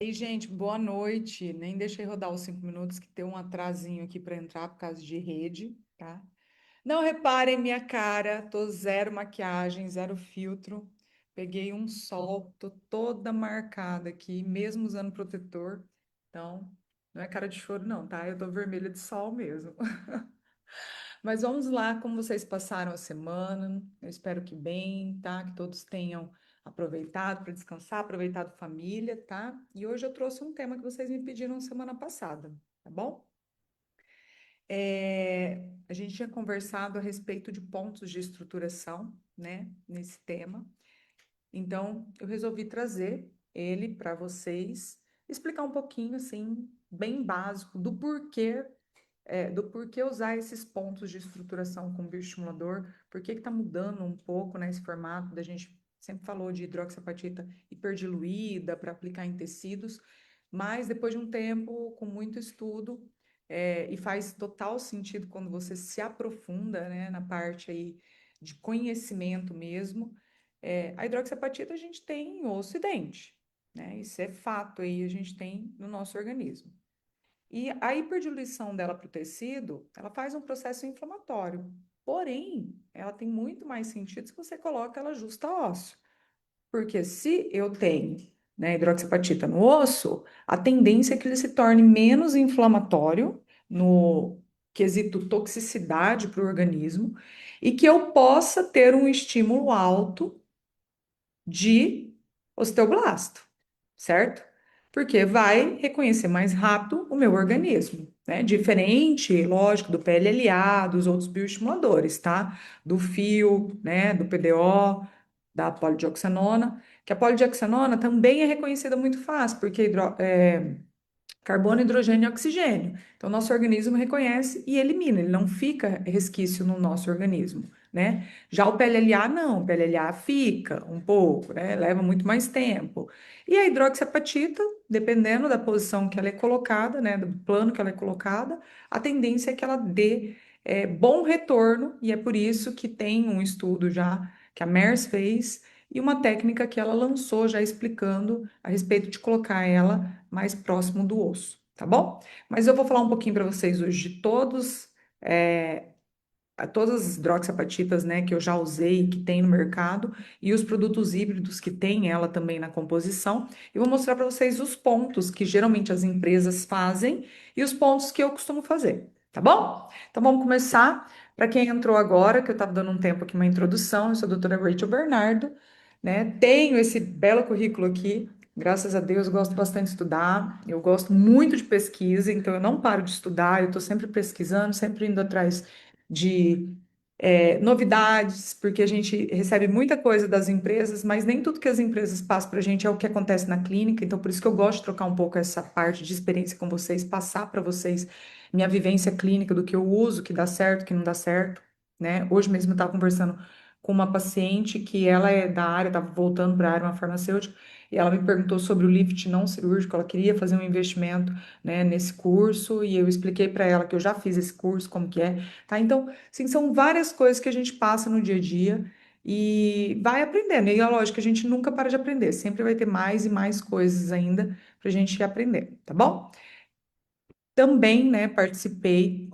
E, gente, boa noite. Nem deixei rodar os 5 minutos, que tem um atrasinho aqui para entrar por causa de rede, tá? Não reparem minha cara, tô zero maquiagem, zero filtro. Peguei um sol, tô toda marcada aqui, mesmo usando protetor. Então, não é cara de choro, não, tá? Eu tô vermelha de sol mesmo. Mas vamos lá, como vocês passaram a semana? Eu espero que bem, tá? Que todos tenham aproveitado para descansar, aproveitado família, tá? E hoje eu trouxe um tema que vocês me pediram semana passada, tá bom? A gente tinha conversado a respeito de pontos de estruturação, né? Nesse tema. Então, eu resolvi trazer ele para vocês, explicar um pouquinho, assim, bem básico, do porquê usar esses pontos de estruturação com bioestimulador, por que está mudando um pouco, né, esse formato da gente sempre falou de hidroxiapatita hiperdiluída para aplicar em tecidos, mas depois de um tempo, com muito estudo, e faz total sentido quando você se aprofunda, né, na parte aí de conhecimento mesmo, a hidroxiapatita a gente tem em osso e dente, né, isso é fato aí, a gente tem no nosso organismo. E a hiperdiluição dela para o tecido, ela faz um processo inflamatório. Porém, ela tem muito mais sentido se você coloca ela justa ósseo. Porque se eu tenho, né, hidroxiapatita no osso, a tendência é que ele se torne menos inflamatório no quesito toxicidade para o organismo e que eu possa ter um estímulo alto de osteoblasto, certo? Porque vai reconhecer mais rápido o meu organismo, né? Diferente, lógico, do PLLA, dos outros bioestimuladores, tá? Do fio, né? Do PDO, da polidioxanona, que a polidioxanona também é reconhecida muito fácil, porque carbono, hidrogênio e oxigênio. Então, nosso organismo reconhece e elimina, ele não fica resquício no nosso organismo, né? Já o PLLA não, o PLLA fica um pouco, né? Leva muito mais tempo. E a hidroxiapatita, dependendo da posição que ela é colocada, né? Do plano que ela é colocada, a tendência é que ela dê bom retorno, e é por isso que tem um estudo já que a MERS fez e uma técnica que ela lançou já explicando a respeito de colocar ela mais próximo do osso, tá bom? Mas eu vou falar um pouquinho para vocês hoje de é, todas as hidroxiapatitas, né, que eu já usei, que tem no mercado, e os produtos híbridos que tem ela também na composição. E vou mostrar para vocês os pontos que geralmente as empresas fazem e os pontos que eu costumo fazer, tá bom? Então vamos começar. Para quem entrou agora, que eu estava dando um tempo aqui, uma introdução, eu sou a doutora Rachel Bernardo, né? Tenho esse belo currículo aqui. Graças a Deus, gosto bastante de estudar. Eu gosto muito de pesquisa, então eu não paro de estudar. Eu estou sempre pesquisando, sempre indo atrás de novidades, porque a gente recebe muita coisa das empresas, mas nem tudo que as empresas passam para a gente é o que acontece na clínica. Então, por isso que eu gosto de trocar um pouco essa parte de experiência com vocês, passar para vocês minha vivência clínica do que eu uso, que dá certo, que não dá certo, né? Hoje mesmo eu estava conversando com uma paciente que ela é da área, estava voltando para a área uma farmacêutica, e ela me perguntou sobre o lift não cirúrgico, ela queria fazer um investimento, né, nesse curso, e eu expliquei para ela que eu já fiz esse curso, como que é, tá? Então, sim, são várias coisas que a gente passa no dia a dia e vai aprendendo. E é lógico que a gente nunca para de aprender, sempre vai ter mais e mais coisas ainda para a gente aprender, tá bom? Também, né, participei,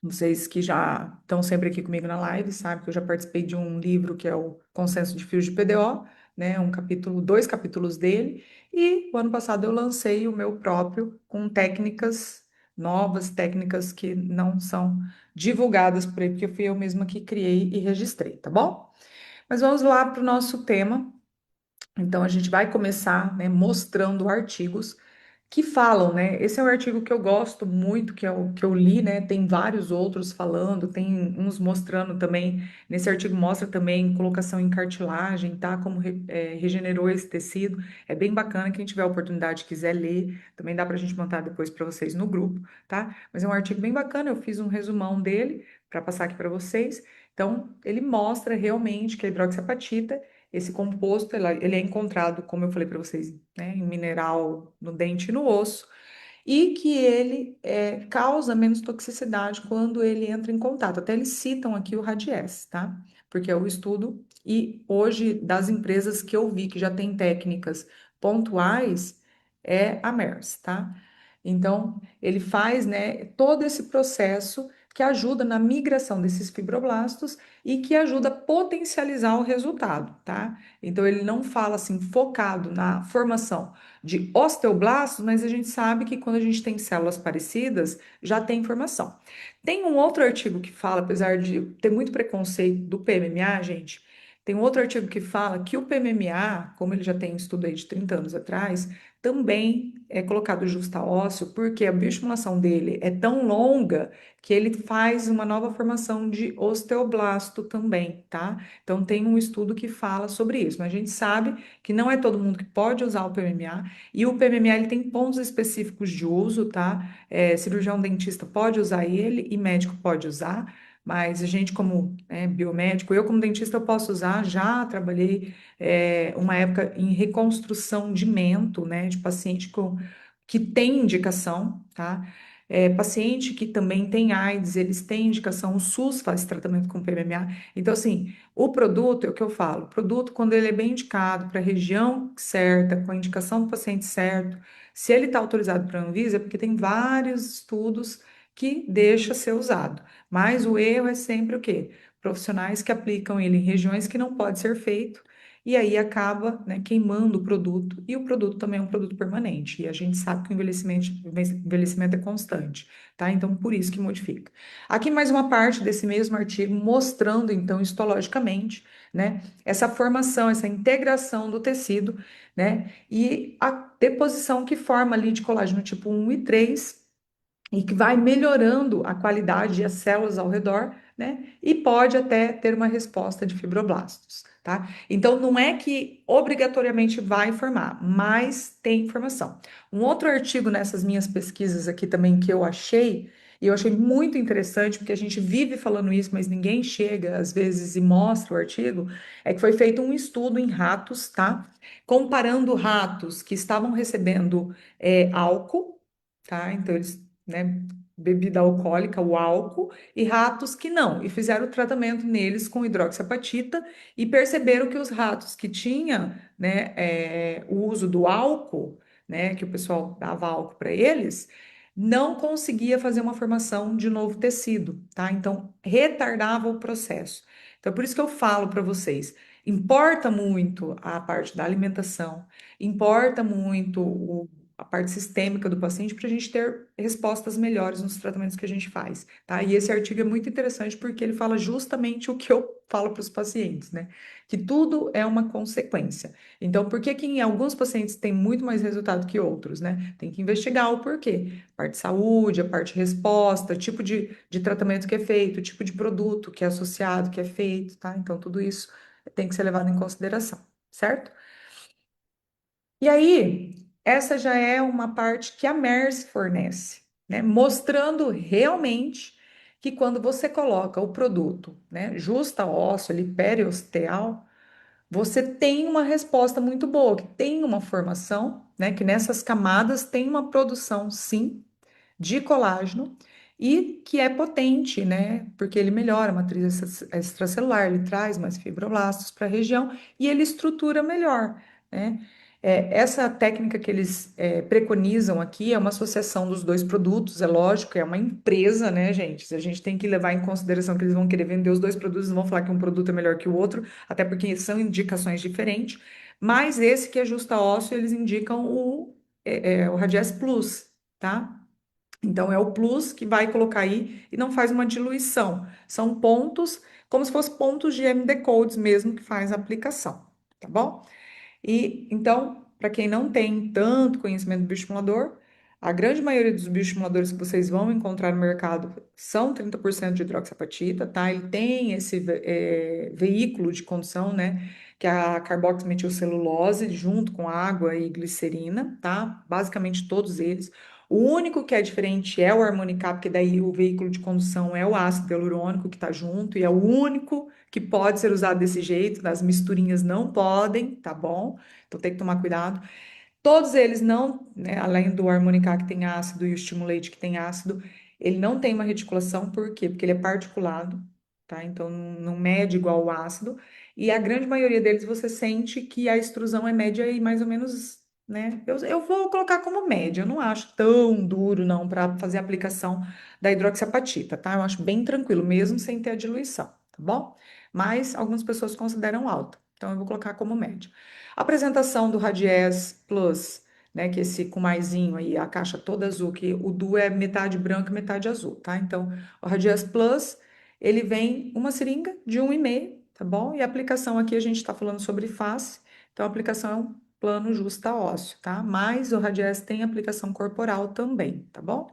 vocês que já estão sempre aqui comigo na live, sabem que eu já participei de um livro que é o Consenso de Fios de PDO, né, um capítulo, dois capítulos dele, e o ano passado eu lancei o meu próprio com técnicas novas, técnicas que não são divulgadas por aí, porque fui eu mesma que criei e registrei, tá bom? Mas vamos lá para o nosso tema. Então, a gente vai começar, né, mostrando artigos que falam, né? Esse é um artigo que eu gosto muito, que é o que eu li, né? Tem vários outros falando, tem uns mostrando também. Nesse artigo mostra também colocação em cartilagem, tá? Como regenerou esse tecido. É bem bacana. Quem tiver a oportunidade e quiser ler, também dá para a gente mandar depois para vocês no grupo, tá? Mas é um artigo bem bacana. Eu fiz um resumão dele para passar aqui para vocês. Então, ele mostra realmente que a hidroxiapatita esse composto, ele é encontrado, como eu falei para vocês, né, em mineral no dente e no osso, e que ele causa menos toxicidade quando ele entra em contato. Até eles citam aqui o Radies, tá? Porque é o estudo, e hoje, das empresas que eu vi que já tem técnicas pontuais, é a MERS, tá? Então, ele faz, né, todo esse processo que ajuda na migração desses fibroblastos e que ajuda a potencializar o resultado, tá? Então, ele não fala assim focado na formação de osteoblastos, mas a gente sabe que quando a gente tem células parecidas, já tem formação. Tem um outro artigo que fala, apesar de ter muito preconceito do PMMA, gente, tem um outro artigo que fala que o PMMA, como ele já tem um estudo aí de 30 anos atrás, também é colocado justa ósseo, porque a bioestimulação dele é tão longa que ele faz uma nova formação de osteoblasto também, tá? Então tem um estudo que fala sobre isso, mas a gente sabe que não é todo mundo que pode usar o PMMA, e o PMMA ele tem pontos específicos de uso, tá? Cirurgião dentista pode usar ele e médico pode usar, mas a gente como biomédico, eu como dentista eu posso usar, já trabalhei uma época em reconstrução de mento, né, de paciente que tem indicação, tá? Paciente que também tem AIDS, eles têm indicação, o SUS faz tratamento com PMMA. Então, assim, o produto, é o que eu falo, o produto, quando ele é bem indicado para a região certa, com a indicação do paciente certo, se ele está autorizado para a Anvisa, é porque tem vários estudos que deixa ser usado. Mas o erro é sempre o quê? Profissionais que aplicam ele em regiões que não pode ser feito, e aí acaba, né, queimando o produto, e o produto também é um produto permanente, e a gente sabe que o envelhecimento é constante, tá? Então, por isso que modifica. Aqui mais uma parte desse mesmo artigo mostrando, então, histologicamente, né, essa formação, essa integração do tecido, né, e a deposição que forma ali de colágeno tipo 1 e 3, e que vai melhorando a qualidade e as células ao redor, né? E pode até ter uma resposta de fibroblastos, tá? Então, não é que obrigatoriamente vai formar, mas tem informação. Um outro artigo nessas minhas pesquisas aqui também que eu achei, e eu achei muito interessante, porque a gente vive falando isso, mas ninguém chega às vezes e mostra o artigo, é que foi feito um estudo em ratos, tá? Comparando ratos que estavam recebendo álcool, tá? Então, eles, né, bebida alcoólica, o álcool, e ratos que não, e fizeram o tratamento neles com hidroxiapatita e perceberam que os ratos que tinham, né, o uso do álcool, né, que o pessoal dava álcool para eles, não conseguia fazer uma formação de novo tecido, tá? Então, retardava o processo. Então, por isso que eu falo para vocês, importa muito a parte da alimentação, importa muito a parte sistêmica do paciente para a gente ter respostas melhores nos tratamentos que a gente faz, tá? E esse artigo é muito interessante porque ele fala justamente o que eu falo para os pacientes, né? Que tudo é uma consequência. Então, por que que em alguns pacientes tem muito mais resultado que outros, né? Tem que investigar o porquê. Parte de saúde, a parte de resposta, tipo de tratamento que é feito, tipo de produto que é associado, que é feito, tá? Então, tudo isso tem que ser levado em consideração, certo? E aí, essa já é uma parte que a MERS fornece, né? Mostrando realmente que quando você coloca o produto, né, justa ósseo ali, periosteal, você tem uma resposta muito boa, que tem uma formação, né, que nessas camadas tem uma produção, sim, de colágeno e que é potente, né? Porque ele melhora a matriz extracelular, ele traz mais fibroblastos para a região e ele estrutura melhor, né? Essa técnica que eles preconizam aqui é uma associação dos dois produtos, é lógico, é uma empresa, né, gente? A gente tem que levar em consideração que eles vão querer vender os dois produtos, não vão falar que um produto é melhor que o outro, até porque são indicações diferentes, mas esse que é justa ósseo, eles indicam o Radies Plus, tá? Então, é o plus que vai colocar aí e não faz uma diluição. São pontos, como se fossem pontos de MD codes mesmo que faz a aplicação, tá bom? E então, para quem não tem tanto conhecimento do bioestimulador, a grande maioria dos bioestimuladores que vocês vão encontrar no mercado são 30% de hidroxiapatita, tá? Ele tem esse veículo de condução, né? Que é a carboximetilcelulose, junto com água e glicerina, tá? Basicamente todos eles. O único que é diferente é o Harmonicap, porque daí o veículo de condução é o ácido hialurônico que está junto, e é o único que pode ser usado desse jeito, as misturinhas não podem, tá bom? Então tem que tomar cuidado. Todos eles não, né, além do Harmonicap que tem ácido e o Stimulate que tem ácido, ele não tem uma reticulação, por quê? Porque ele é particulado, tá? Então não mede igual o ácido, e a grande maioria deles você sente que a extrusão é média e mais ou menos né? Eu vou colocar como média, eu não acho tão duro não para fazer a aplicação da hidroxiapatita, tá? Eu acho bem tranquilo, mesmo sem ter a diluição, tá bom? Mas algumas pessoas consideram alta, então eu vou colocar como média. Apresentação do Radies Plus, né? Que esse com maisinho aí, a caixa toda azul, que o Du é metade branco e metade azul, tá? Então, o Radies Plus, ele vem uma seringa de 1,5, tá bom? E a aplicação aqui a gente está falando sobre face, então a aplicação é um plano justa ósseo, tá? Mas o Radies tem aplicação corporal também, tá bom?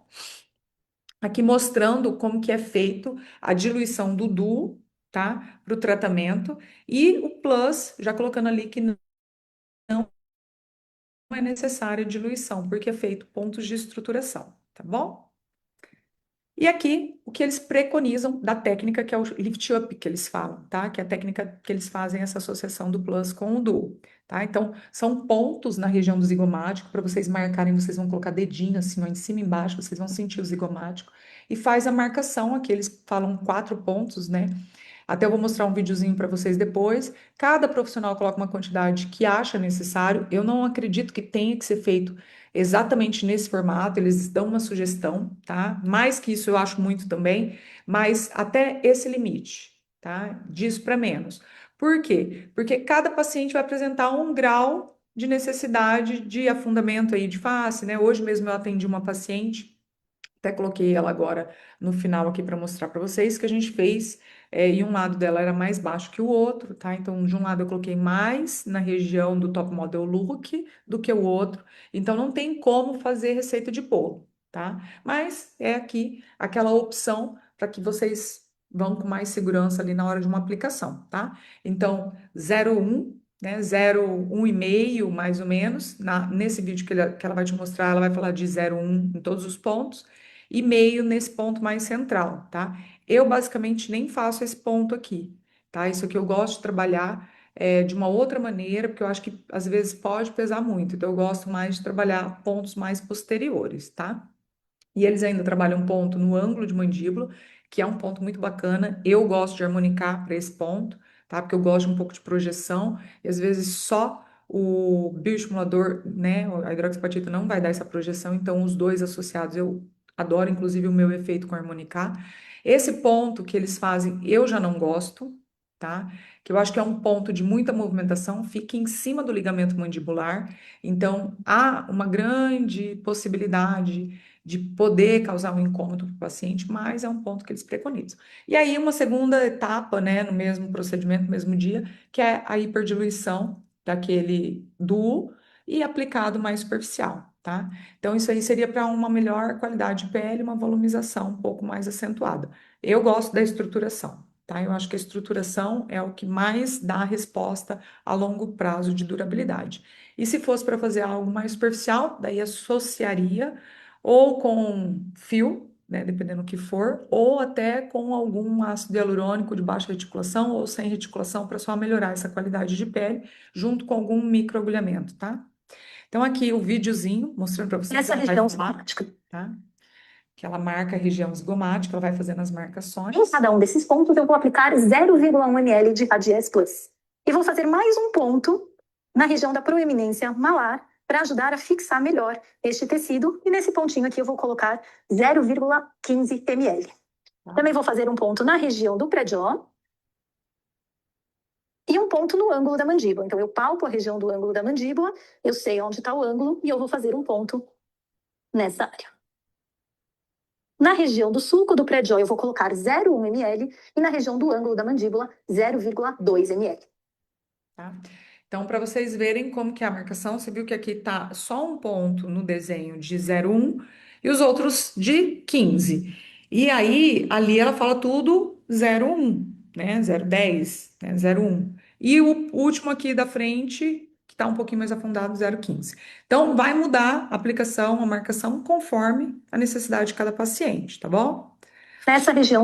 Aqui mostrando como que é feito a diluição do DU, tá? Para o tratamento. E o Plus, já colocando ali que não é necessária diluição, porque é feito pontos de estruturação, tá bom? E aqui, o que eles preconizam da técnica que é o lift up que eles falam, tá? Que é a técnica que eles fazem essa associação do plus com o duo, tá? Então, são pontos na região do zigomático, para vocês marcarem, vocês vão colocar dedinho assim, ó, em cima e embaixo, vocês vão sentir o zigomático, e faz a marcação aqui, eles falam 4 pontos, né? Até eu vou mostrar um videozinho para vocês depois. Cada profissional coloca uma quantidade que acha necessário. Eu não acredito que tenha que ser feito exatamente nesse formato, eles dão uma sugestão, tá? Mais que isso eu acho muito também, mas até esse limite, tá? Disso para menos. Por quê? Porque cada paciente vai apresentar um grau de necessidade de afundamento aí de face, né? Hoje mesmo eu atendi uma paciente, até coloquei ela agora no final aqui para mostrar para vocês que a gente fez, e um lado dela era mais baixo que o outro, tá? Então, de um lado eu coloquei mais na região do Top Model Look do que o outro. Então, não tem como fazer receita de bolo, tá? Mas é aqui aquela opção para que vocês vão com mais segurança ali na hora de uma aplicação, tá? Então, 0,1, né? 0,1,5 mais ou menos. Nesse vídeo que ela vai te mostrar, ela vai falar de 0,1 em todos os pontos e meio nesse ponto mais central, tá? Eu basicamente nem faço esse ponto aqui, tá? Isso aqui eu gosto de trabalhar de uma outra maneira, porque eu acho que às vezes pode pesar muito, então eu gosto mais de trabalhar pontos mais posteriores, tá? E eles ainda trabalham um ponto no ângulo de mandíbula, que é um ponto muito bacana. Eu gosto de harmonicar para esse ponto, tá? Porque eu gosto de um pouco de projeção, e às vezes só o bioestimulador, né? A hidroxapatita não vai dar essa projeção, então os dois associados eu adoro, inclusive o meu efeito com harmonicar. Esse ponto que eles fazem, eu já não gosto, tá? Que eu acho que é um ponto de muita movimentação, fica em cima do ligamento mandibular, então há uma grande possibilidade de poder causar um incômodo para o paciente, mas é um ponto que eles preconizam. E aí, uma segunda etapa, né, no mesmo procedimento, no mesmo dia, que é a hiperdiluição daquele duo e aplicado mais superficial, tá? Então, isso aí seria para uma melhor qualidade de pele, uma volumização um pouco mais acentuada. Eu gosto da estruturação, tá? Eu acho que a estruturação é o que mais dá resposta a longo prazo de durabilidade. E se fosse para fazer algo mais superficial, daí associaria ou com fio, né, dependendo do que for, ou até com algum ácido hialurônico de baixa reticulação ou sem reticulação para só melhorar essa qualidade de pele, junto com algum microagulhamento, tá? Então, aqui o videozinho mostrando para vocês. Nessa Ela vai região falar, zigomática. tá? Que ela marca a região zigomática, ela vai fazendo as marcações. Em cada um desses pontos, eu vou aplicar 0,1 ml de Radies Plus. E vou fazer mais um ponto na região da proeminência malar para ajudar a fixar melhor este tecido. E nesse pontinho aqui eu vou colocar 0,15 ml. Tá? Também vou fazer um ponto na região do pré-jaw e um ponto no ângulo da mandíbula. Então eu palpo a região do ângulo da mandíbula, eu sei onde está o ângulo e eu vou fazer um ponto nessa área. Na região do sulco do pré-jaw, eu vou colocar 0,1 ml e na região do ângulo da mandíbula, 0,2 ml. Tá? Então, para vocês verem como que é a marcação, você viu que aqui tá só um ponto no desenho de 0,1 e os outros de 15. E aí, ali ela fala tudo 0,1, né? 0,10, né? 0,1. E o último aqui da frente, que tá um pouquinho mais afundado, 0,15. Então, vai mudar a aplicação, a marcação, conforme a necessidade de cada paciente, tá bom? Nessa região,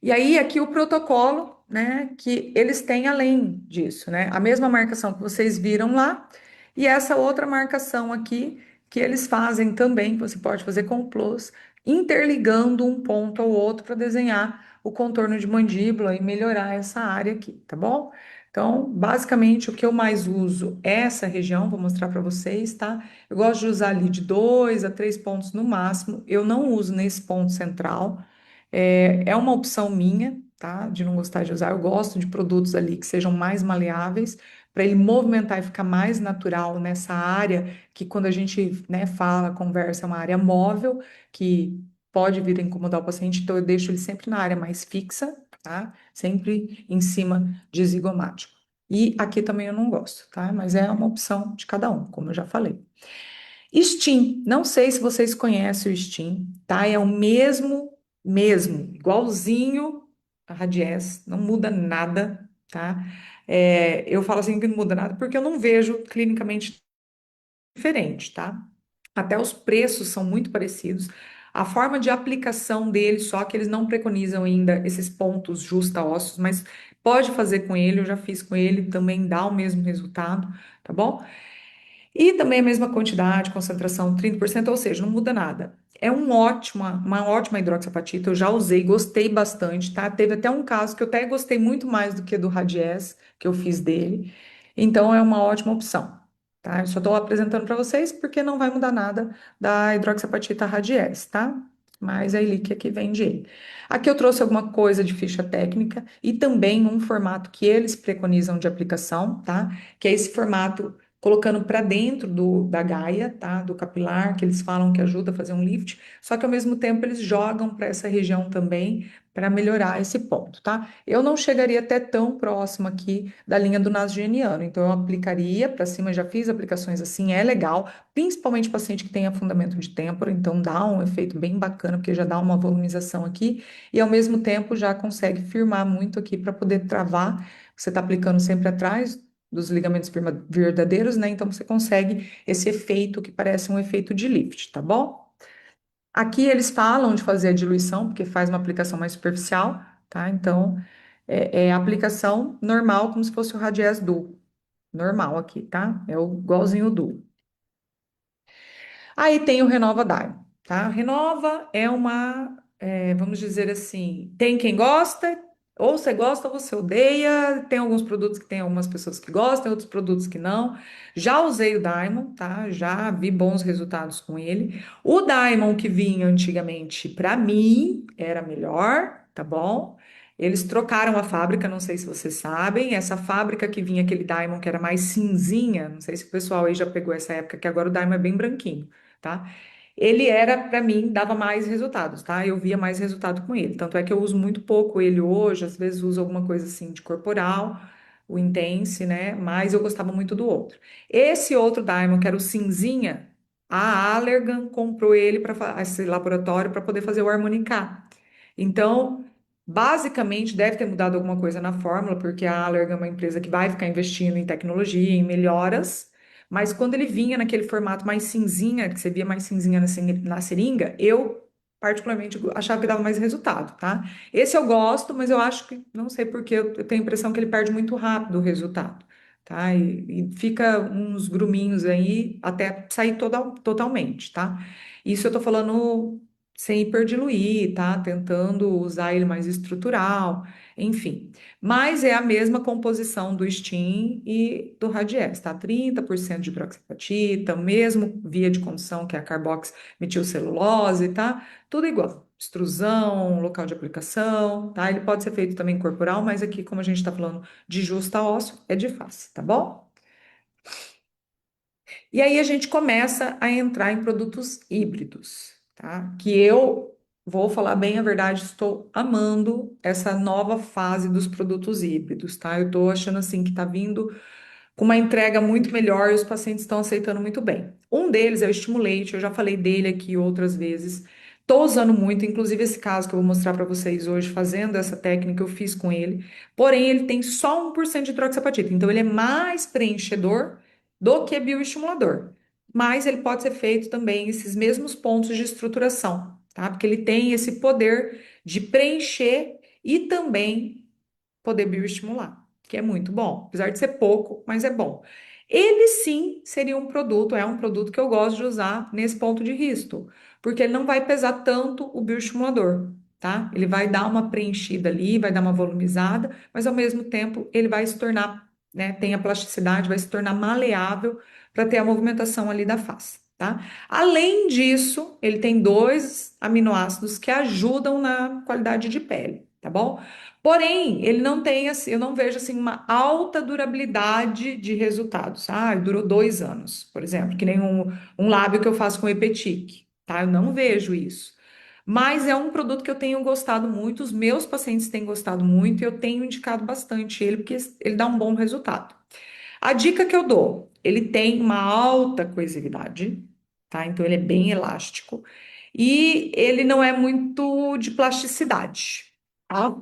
E aí, aqui o protocolo, né, que eles têm além disso, né? A mesma marcação que vocês viram lá, e essa outra marcação aqui, que eles fazem também, que você pode fazer com o plus, interligando um ponto ao outro para desenhar o contorno de mandíbula e melhorar essa área aqui, tá bom? Então, basicamente, o que eu mais uso é essa região, vou mostrar para vocês, tá? Eu gosto de usar ali de 2 a 3 pontos no máximo. Eu não uso nesse ponto central. É uma opção minha, tá? De não gostar de usar. Eu gosto de produtos ali que sejam mais maleáveis, para ele movimentar e ficar mais natural nessa área, que quando a gente, né, fala, conversa, é uma área móvel, que pode vir a incomodar o paciente, então eu deixo ele sempre na área mais fixa, tá? Sempre em cima de zigomático. E aqui também eu não gosto, tá? Mas é uma opção de cada um, como eu já falei. Steam, não sei se vocês conhecem o Steam, tá? É o mesmo, igualzinho a Radies, não muda nada, tá? Eu falo assim que não muda nada porque eu não vejo clinicamente diferente, tá? Até os preços são muito parecidos. A forma de aplicação dele, só que eles não preconizam ainda esses pontos justa-ossos, mas pode fazer com ele, eu já fiz com ele, também dá o mesmo resultado, tá bom? E também a mesma quantidade, concentração, 30%, ou seja, não muda nada. É uma ótima hidroxapatita, eu já usei, gostei bastante, tá? Teve até um caso que eu até gostei muito mais do que do Radies, que eu fiz dele. Então, é uma ótima opção, tá? Eu só estou apresentando para vocês porque não vai mudar nada da hidroxapatita Radies, tá? Mas é ele que aqui vende ele. Aqui eu trouxe alguma coisa de ficha técnica e também um formato que eles preconizam de aplicação, tá? Que é esse formato colocando para dentro da gaia, tá? Do capilar, que eles falam que ajuda a fazer um lift, só que ao mesmo tempo eles jogam para essa região também para melhorar esse ponto, tá? Eu não chegaria até tão próximo aqui da linha do nasogeniano, então eu aplicaria para cima, já fiz aplicações assim, é legal, principalmente paciente que tem afundamento de têmpora, então dá um efeito bem bacana, porque já dá uma volumização aqui e ao mesmo tempo já consegue firmar muito aqui para poder travar. Você está aplicando sempre atrás dos ligamentos verdadeiros, né? Então você consegue esse efeito que parece um efeito de lift, tá bom? Aqui eles falam de fazer a diluição, porque faz uma aplicação mais superficial, tá? Então é a aplicação normal, como se fosse o Radies Duo, normal aqui, tá? É o igualzinho o Duo. Aí tem o Renova Dyne, tá? Renova é vamos dizer assim, tem quem gosta, ou você gosta ou você odeia. Tem alguns produtos que tem algumas pessoas que gostam, outros produtos que não. Já usei o Diamond, tá? Já vi bons resultados com ele. O Diamond que vinha antigamente, para mim, era melhor, tá bom? Eles trocaram a fábrica, não sei se vocês sabem. Essa fábrica que vinha aquele Diamond que era mais cinzinha, não sei se o pessoal aí já pegou essa época, que agora o Diamond é bem branquinho, tá? Ele era, para mim, dava mais resultados, tá? Eu via mais resultado com ele. Tanto é que eu uso muito pouco ele hoje, às vezes uso alguma coisa assim de corporal, o Intense, né? Mas eu gostava muito do outro. Esse outro Diamond, que era o cinzinha, a Allergan comprou ele para esse laboratório para poder fazer o Harmonica. Então, basicamente, deve ter mudado alguma coisa na fórmula, porque a Allergan é uma empresa que vai ficar investindo em tecnologia, em melhoras. Mas quando ele vinha naquele formato mais cinzinha, que você via mais cinzinha na seringa, eu particularmente achava que dava mais resultado, tá? Esse eu gosto, mas eu acho que, não sei porque, eu tenho a impressão que ele perde muito rápido o resultado, tá? E fica uns gruminhos aí até sair totalmente, tá? Isso eu tô falando sem hiperdiluir, tá? Tentando usar ele mais estrutural, enfim. Mas é a mesma composição do Steam e do Radies, tá? 30% de hidroxiapatita, mesmo via de condução, que é a carboximetilcelulose, tá? Tudo igual. Extrusão, local de aplicação, tá? Ele pode ser feito também corporal, mas aqui, como a gente está falando de justa ósseo, é de face, tá bom? E aí a gente começa a entrar em produtos híbridos, tá? Que eu vou falar bem a verdade, estou amando essa nova fase dos produtos híbridos, tá? Eu tô achando assim que tá vindo com uma entrega muito melhor e os pacientes estão aceitando muito bem. Um deles é o Stimulate, eu já falei dele aqui outras vezes. Estou usando muito, inclusive esse caso que eu vou mostrar para vocês hoje, fazendo essa técnica, eu fiz com ele. Porém, ele tem só 1% de hidroxiapatita, então ele é mais preenchedor do que bioestimulador. Mas ele pode ser feito também esses mesmos pontos de estruturação, tá? Porque ele tem esse poder de preencher e também poder bioestimular, que é muito bom. Apesar de ser pouco, mas é bom. Ele sim seria um produto, é um produto que eu gosto de usar nesse ponto de risco, porque ele não vai pesar tanto o bioestimulador, tá? Ele vai dar uma preenchida ali, vai dar uma volumizada, mas ao mesmo tempo ele vai se tornar né, tenha plasticidade, vai se tornar maleável para ter a movimentação ali da face, tá? Além disso, ele tem dois aminoácidos que ajudam na qualidade de pele, tá bom? Porém, ele não tem, assim, eu não vejo assim uma alta durabilidade de resultados. Ah, durou 2 anos, por exemplo, que nem um lábio que eu faço com Epitic, tá? Eu não vejo isso. Mas é um produto que eu tenho gostado muito, os meus pacientes têm gostado muito e eu tenho indicado bastante ele porque ele dá um bom resultado. A dica que eu dou, ele tem uma alta coesividade, tá? Então ele é bem elástico e ele não é muito de plasticidade, tá?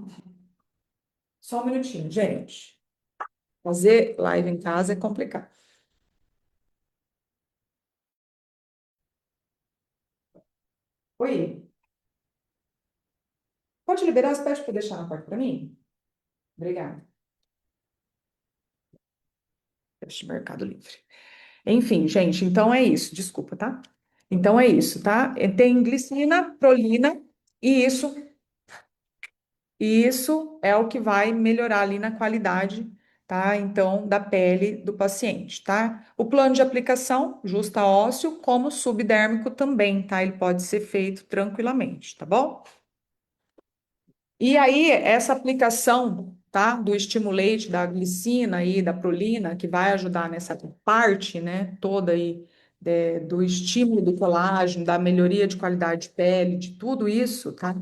Só um minutinho, gente. Fazer live em casa é complicado. Oi, pode liberar as peças para deixar na porta para mim? Obrigada. Deixa o Mercado Livre. Enfim, gente, então é isso. Desculpa, tá? Então é isso, tá? Tem glicina, prolina, e isso é o que vai melhorar ali na qualidade, tá? Então, da pele do paciente, tá? O plano de aplicação, justa ósseo, como subdérmico também, tá? Ele pode ser feito tranquilamente, tá bom? E aí, essa aplicação, tá, do estimulante, da glicina e da prolina, que vai ajudar nessa parte, né, toda aí, do estímulo do colágeno, da melhoria de qualidade de pele, de tudo isso, tá,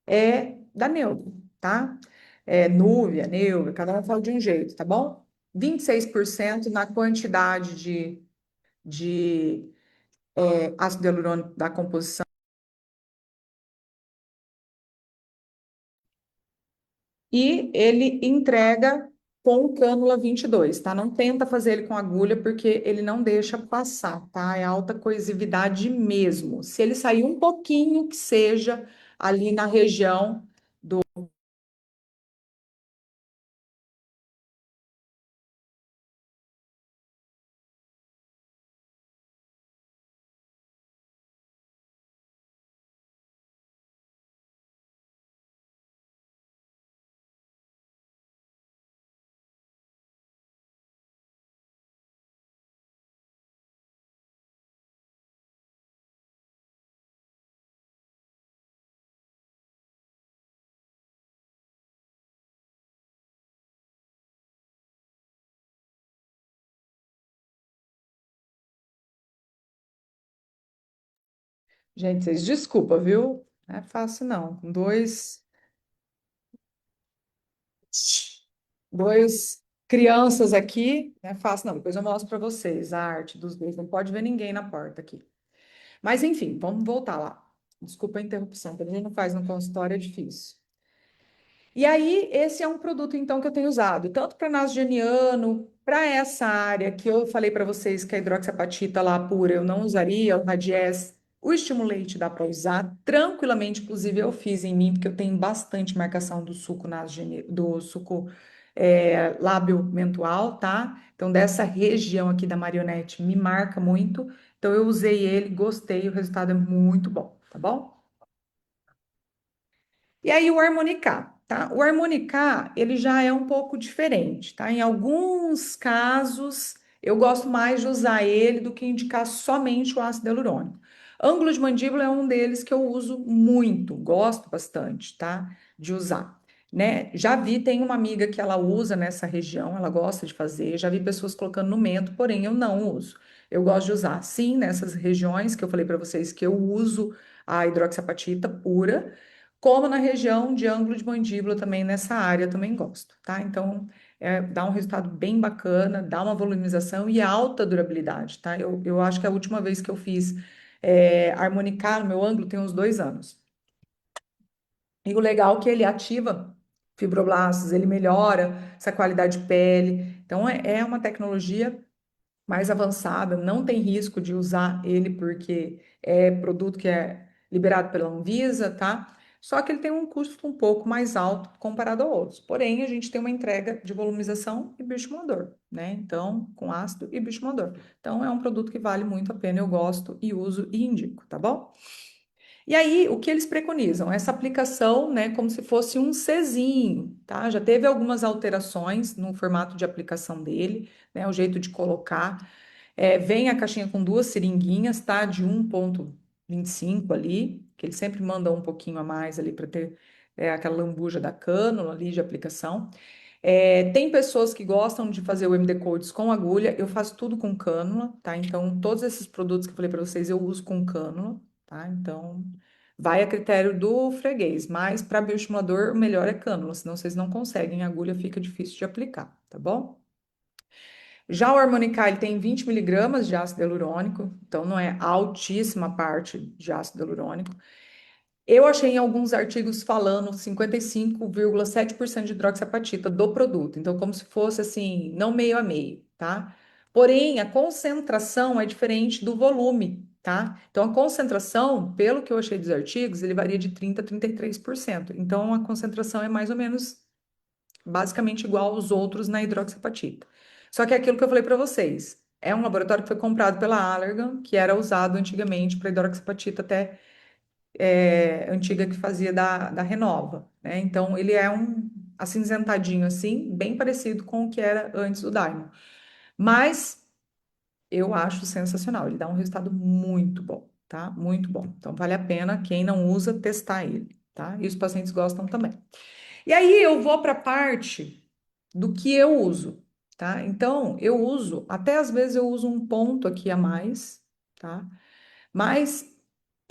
é da Neuro, tá? É Núvia, Neuro, cada um fala de um jeito, tá bom? 26% na quantidade de ácido hialurônico da composição. E ele entrega com cânula 22, tá? Não tenta fazer ele com agulha, porque ele não deixa passar, tá? É alta coesividade mesmo. Se ele sair um pouquinho, que seja ali na região. Gente, vocês desculpa, viu? Não é fácil, não. Com dois crianças aqui, não é fácil, não. Depois eu mostro para vocês a arte dos dois. Não pode ver ninguém na porta aqui. Mas, enfim, vamos voltar lá. Desculpa a interrupção, que a gente não faz no consultório, é difícil. E aí, esse é um produto, então, que eu tenho usado, tanto para nasogeniano, para essa área que eu falei para vocês que a hidroxapatita lá pura eu não usaria, o Radies, o Stimulate dá para usar tranquilamente, inclusive eu fiz em mim, porque eu tenho bastante marcação do suco do suco lábio mentual, tá? Então, dessa região aqui da marionete me marca muito. Então, eu usei ele, gostei, o resultado é muito bom, tá bom? E aí o harmonicá, tá? O harmonicá, ele já é um pouco diferente, tá? Em alguns casos, eu gosto mais de usar ele do que indicar somente o ácido hialurônico. Ângulo de mandíbula é um deles que eu uso muito, gosto bastante, tá? De usar, né? Já vi, tem uma amiga que ela usa nessa região, ela gosta de fazer, já vi pessoas colocando no mento, porém eu não uso. Eu gosto de usar, sim, nessas regiões que eu falei para vocês que eu uso a hidroxapatita pura, como na região de ângulo de mandíbula também, nessa área, eu também gosto, tá? Então, dá um resultado bem bacana, dá uma volumização e alta durabilidade, tá? Eu acho que a última vez que eu fiz harmonicar no meu ângulo tem uns 2 anos. E o legal é que ele ativa fibroblastos, ele melhora essa qualidade de pele. Então, é uma tecnologia mais avançada, não tem risco de usar ele porque é produto que é liberado pela Anvisa, tá? Só que ele tem um custo um pouco mais alto comparado a outros. Porém, a gente tem uma entrega de volumização e bioestimulador, né? Então, com ácido e bioestimulador. Então, é um produto que vale muito a pena, eu gosto e uso e indico, tá bom? E aí, o que eles preconizam? Essa aplicação, né, como se fosse um Czinho, tá? Já teve algumas alterações no formato de aplicação dele, né, o jeito de colocar. Vem a caixinha com duas seringuinhas, tá? De 1,25 ali, que eles sempre mandam um pouquinho a mais ali para ter aquela lambuja da cânula ali de aplicação. Tem pessoas que gostam de fazer o MD Codes com agulha, eu faço tudo com cânula, tá? Então, todos esses produtos que eu falei para vocês eu uso com cânula, tá? Então, vai a critério do freguês, mas para bioestimulador, o melhor é cânula, senão vocês não conseguem, a agulha fica difícil de aplicar, tá bom? Já o Harmonicá, ele tem 20 miligramas de ácido hialurônico, então não é altíssima parte de ácido hialurônico. Eu achei em alguns artigos falando 55,7% de hidroxiapatita do produto, então como se fosse assim, não meio a meio, tá? Porém, a concentração é diferente do volume, tá? Então a concentração, pelo que eu achei dos artigos, ele varia de 30 a 33%. Então a concentração é mais ou menos basicamente igual aos outros na hidroxiapatita. Só que é aquilo que eu falei para vocês, é um laboratório que foi comprado pela Allergan, que era usado antigamente para hidroxiapatita até antiga que fazia da Renova, né? Então ele é um acinzentadinho assim, bem parecido com o que era antes do Daimon. Mas eu acho sensacional, ele dá um resultado muito bom, tá? Muito bom. Então vale a pena quem não usa testar ele, tá? E os pacientes gostam também. E aí eu vou para a parte do que eu uso, tá? Então, eu uso, até às vezes eu uso um ponto aqui a mais, tá? Mas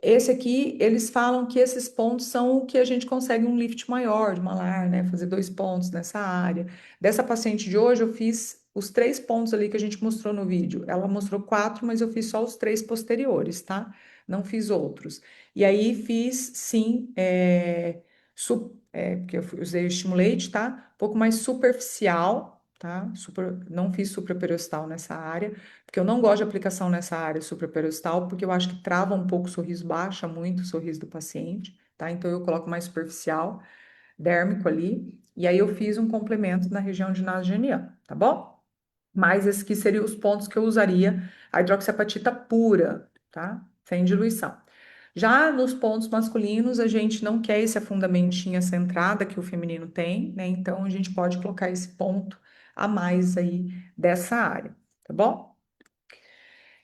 esse aqui, eles falam que esses pontos são o que a gente consegue um lift maior de malar, né? Fazer 2 pontos nessa área. Dessa paciente de hoje, eu fiz os 3 pontos ali que a gente mostrou no vídeo. Ela mostrou 4, mas eu fiz só os 3 posteriores, tá? Não fiz outros. E aí fiz, sim, porque eu usei o Stimulate, tá? Um pouco mais superficial, tá? Não fiz supraperostal nessa área, porque eu não gosto de aplicação nessa área supraperostal, porque eu acho que trava um pouco o sorriso, baixa muito o sorriso do paciente, tá? Então eu coloco mais superficial, dérmico ali, e aí eu fiz um complemento na região de nasogeniana, tá bom? Mas esses aqui seriam os pontos que eu usaria a hidroxiapatita pura, tá? Sem diluição. Já nos pontos masculinos, a gente não quer esse afundamentinho, essa entrada que o feminino tem, né? Então, a gente pode colocar esse ponto a mais aí dessa área, tá bom?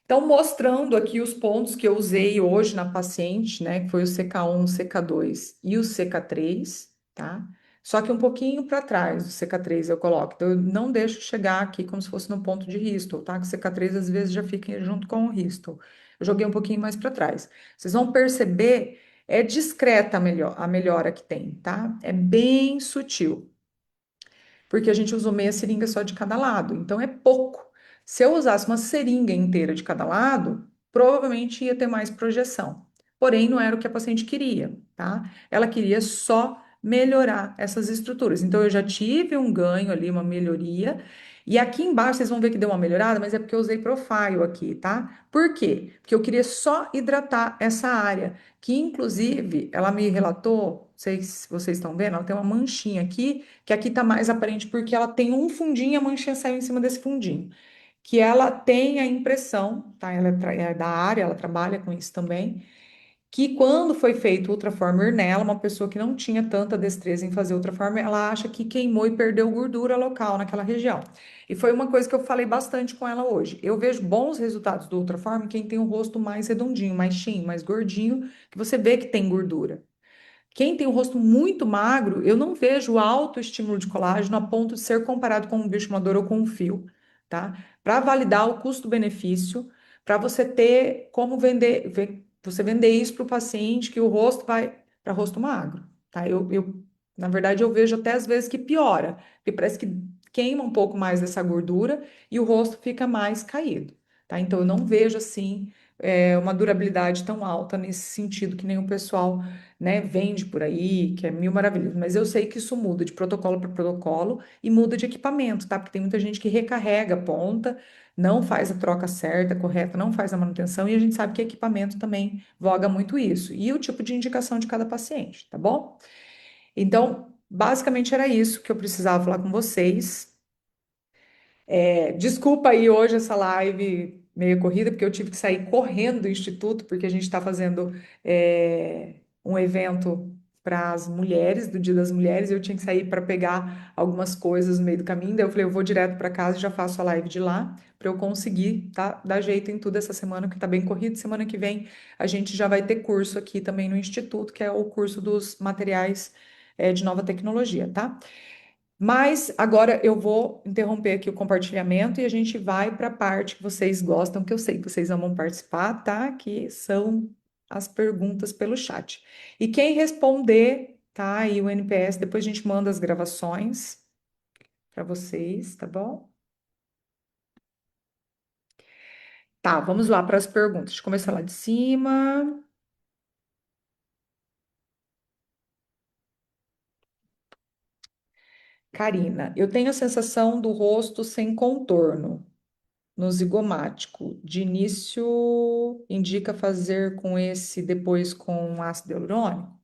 Então, mostrando aqui os pontos que eu usei hoje na paciente, né? Que foi o CK1, CK2 e o CK3, tá? Só que um pouquinho para trás do CK3 eu coloco. Então, eu não deixo chegar aqui como se fosse no ponto de Ristol, tá? Que o CK3 às vezes já fica junto com o Ristol. Eu joguei um pouquinho mais para trás. Vocês vão perceber, é discreta a melhora que tem, tá? É bem sutil porque a gente usou meia seringa só de cada lado, então é pouco. Se eu usasse uma seringa inteira de cada lado, provavelmente ia ter mais projeção. Porém, não era o que a paciente queria, tá? Ela queria só melhorar essas estruturas. Então, eu já tive um ganho ali, uma melhoria. E aqui embaixo vocês vão ver que deu uma melhorada, mas é porque eu usei Profile aqui, tá? Por quê? Porque eu queria só hidratar essa área, que inclusive ela me relatou, não sei se vocês estão vendo, ela tem uma manchinha aqui que aqui tá mais aparente porque ela tem um fundinho e a manchinha saiu em cima desse fundinho. Que ela tem a impressão, tá? Ela é da área, ela trabalha com isso também, que quando foi feito o Ultraformer nela, uma pessoa que não tinha tanta destreza em fazer Ultraformer, ela acha que queimou e perdeu gordura local naquela região. E foi uma coisa que eu falei bastante com ela hoje. Eu vejo bons resultados do Ultraformer quem tem o rosto mais redondinho, mais chin, mais gordinho, que você vê que tem gordura. Quem tem o rosto muito magro, eu não vejo alto estímulo de colágeno a ponto de ser comparado com um bioestimulador ou com um fio, tá? Para validar o custo-benefício, para você ter como você vender isso para o paciente que o rosto vai para rosto magro, tá? Na verdade, eu vejo até às vezes que piora, porque parece que queima um pouco mais dessa gordura e o rosto fica mais caído, tá? Então, eu não vejo assim uma durabilidade tão alta nesse sentido que nem o pessoal, né, vende por aí, que é mil maravilhas, mas eu sei que isso muda de protocolo para protocolo e muda de equipamento, tá? Porque tem muita gente que recarrega a ponta, não faz a troca certa, correta, não faz a manutenção, e a gente sabe que equipamento também voga muito isso, e o tipo de indicação de cada paciente, tá bom? Então, basicamente era isso que eu precisava falar com vocês. Desculpa aí hoje essa live meio corrida, porque eu tive que sair correndo do instituto, porque a gente está fazendo um evento para as mulheres, do Dia das Mulheres, e eu tinha que sair para pegar algumas coisas no meio do caminho. Daí eu falei, eu vou direto para casa e já faço a live de lá, para eu conseguir, tá, dar jeito em tudo essa semana, que tá bem corrido. Semana que vem a gente já vai ter curso aqui também no instituto, que é o curso dos materiais de nova tecnologia, tá? Mas agora eu vou interromper aqui o compartilhamento e a gente vai para a parte que vocês gostam, que eu sei que vocês amam participar, tá? Que são as perguntas pelo chat. E quem responder, tá? E o NPS, depois a gente manda as gravações para vocês, tá bom? Tá, vamos lá para as perguntas. Deixa eu começar lá de cima. Karina, eu tenho a sensação do rosto sem contorno no zigomático. De início, indica fazer com esse, depois com ácido hialurônico.